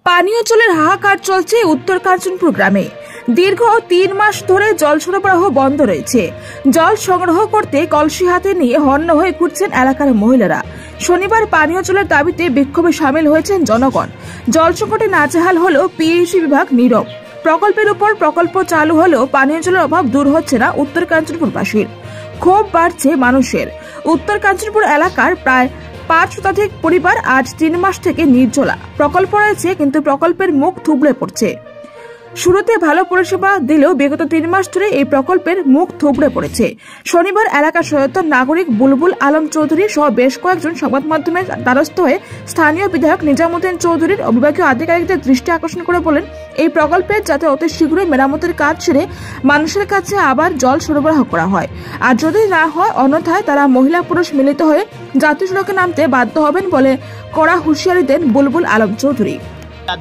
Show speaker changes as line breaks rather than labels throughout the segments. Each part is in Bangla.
পানীয় জলের হাহাকার চলছে উত্তর কাঞ্চনপুর গ্রামে। দীর্ঘ 3 মাস ধরে জল সরবরাহ বন্ধ রয়েছে। জল সংগ্রহ করতে কলসি হাতে নিয়ে হন্য হয়ে ঘুরছেন এলাকার মহিলারা। শনিবার পানীয় জলের দাবিতে বিক্ষোভে সামিল হয়েছেন জনগণ। জল সংকটে নাজেহাল হল পিএইচই বিভাগ নীরব। প্রকল্পের উপর প্রকল্প চালু হলেও পানীয় জলের অভাব দূর হচ্ছে না উত্তর কাঞ্চনপুরবাসীর। ক্ষোভ বাড়ছে মানুষের। উত্তর কাঞ্চনপুর এলাকার প্রায় 5 শতাধিক পরিবার আজ 3 মাস থেকে নির্জলা। প্রকল্প রয়েছে কিন্তু প্রকল্পের মুখ থুবড়ে পড়ছে। শুরুতে ভালো পরিষেবা দিলেও বিগত 3 মাস ধরে এই প্রকল্পের মুখ থুবড়ে পড়েছে। শনিবার এলাকার সচেতন নাগরিক বুলবুল আলম চৌধুরী সহ বেশ কয়েকজন সংবাদ মাধ্যমের দ্বারস্থ হয়ে স্থানীয় বিধায়ক নিজামুদ্দিন চৌধুরীর অবিভাগীয় আধিকারিকদের দৃষ্টি আকর্ষণ করে বলেন, এই প্রকল্পের যাতে অতি শীঘ্রই মেরামতের কাজ সেরে মানুষের কাছে আবার জল সরবরাহ করা হয়, আর যদি না হয় অন্যথায় তারা মহিলা পুরুষ মিলিত হয়ে জাতীয় সড়কে নামতে বাধ্য হবেন বলে কড়া হুঁশিয়ারি দেন বুলবুল আলম চৌধুরী।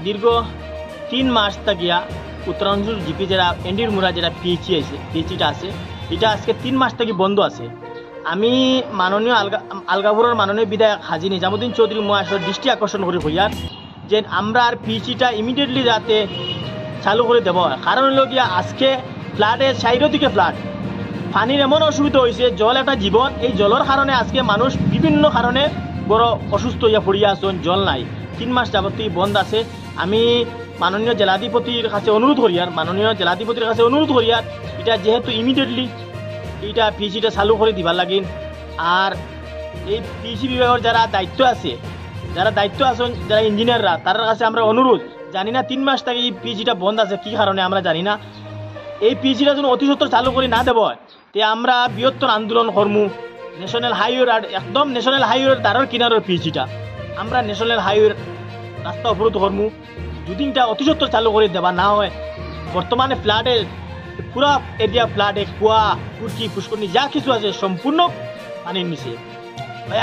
দীর্ঘ 3 মাস থাকিয়া উত্তরাঞ্চল জিপি যারা এন্ডির মুরা যেটা পিএইচটা আছে এটা আজকে 3 মাস থেকে বন্ধ আছে। আমি মাননীয় আলগাপুরের মাননীয় বিধায়ক হাজি নিজামুদ্দিন চৌধুরী মহাশয়ের দৃষ্টি আকর্ষণ করে হইয়ার যে আমরা আর পিএইচটা ইমিডিয়েটলি যাতে চালু করে দেব। কারণ হলো গিয়া আজকে ফ্লাডে চারিদিকে ফ্লাড, পানির এমন অসুবিধা হয়েছে, জল একটা জীবন। এই জলের কারণে আজকে মানুষ বিভিন্ন কারণে বড় অসুস্থ হইয়া পড়িয়া আছেন। জল নাই, 3 মাস যাবতীয় বন্ধ আছে। আমি মাননীয় জেলাধিপতির কাছে অনুরোধ করিয়ার এটা যেহেতু ইমিডিয়েটলি এইটা পিএইচটা চালু করে দিবার লাগিন। আর এই পিএইচি বিভাগের যারা দায়িত্ব আছেন, যারা ইঞ্জিনিয়াররা, তার কাছে আমরা অনুরোধ, জানি না 3 মাস থেকে এই পিএইচটা বন্ধ আছে কি কারণে আমরা জানি না। এই পিএইচটা যেন অতি সত্বর চালু করে না দেব, তে আমরা বৃহত্তর আন্দোলন করমু। ন্যাশনাল হাইওয়ের একদম ন্যাশনাল হাইওয়ের দ্বারের কিনারের পিএইচটা আমরা ন্যাশনাল হাইওয়ের রাস্তা অবরোধ করমু। যদি এটা অতি সত্বর চালু করে দেওয়া না হয়, বর্তমানে ফ্লাডে পুরা এরিয়া ফ্লাডে কুয়া কুর্কি পুষ্করণী যা কিছু আছে সম্পূর্ণ পানির নিচে।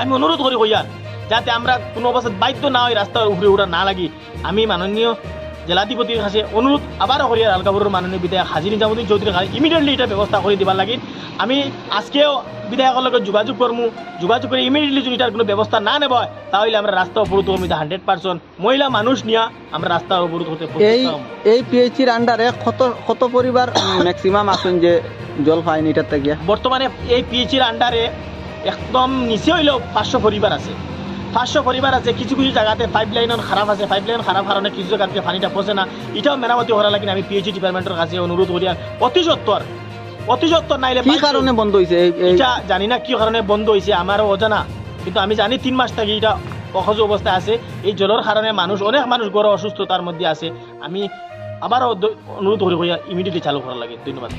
আমি অনুরোধ করি হইয়ার যাতে আমরা কোনো অবস্থায় বাধ্য না হয় রাস্তার উপরে উড়া না লাগি। আমি মাননীয় জেলাধিপতির কাছে অনুরোধ আবারও করিয়ার আলগাপুরের মাননীয় বিধায়ক হাজি নিজামুদ্দিন চৌধুরীর কাছে ইমিডিয়েটলি এটা ব্যবস্থা করে দিবার লাগে। আমি আজকেও বিধায়কের লগে যোগাযোগ করমু, যোগাযোগ করে ইমিডিয়েটলি যদি এটার কোনো ব্যবস্থা না নেব তাহলে আমরা রাস্তা অবরোধ করবো। 100% মহিলা মানুষ নিয়ে আমরা রাস্তা অবরোধ করতে।
এই পিএইচির আন্ডারে কত পরিবার ম্যাক্সিমাম আছেন যে জল পায়নি এটার থেকে? বর্তমানে
এই পিএইচির আন্ডারে একদম নিচে হইলেও 500 পরিবার আছে। 500 পরিবার আছে। কিছু কিছু জায়গাতে পাইপলাইন খারাপ আছে, পাইপলাইন খারাপ কারণে কিছু জায়গাতে পানিটা পৌঁছে না। এটাও মেরামতি করা লাগে। আমি পিএইচই ডিপার্টমেন্টের কাছে অনুরোধ করি অতি সত্তর নাইলে কি কারণে বন্ধ হয়েছে এটা জানি না, কি কারণে বন্ধ হয়েছে আমারও অজানা, কিন্তু আমি জানি 3 মাস থেকে এটা অসহজ অবস্থায় আছে। এই জলের কারণে অনেক মানুষ বড় অসুস্থতার মধ্যে আছে। আমি আবারও অনুরোধ করি ইমিডিয়েটলি চালু করা লাগে। ধন্যবাদ।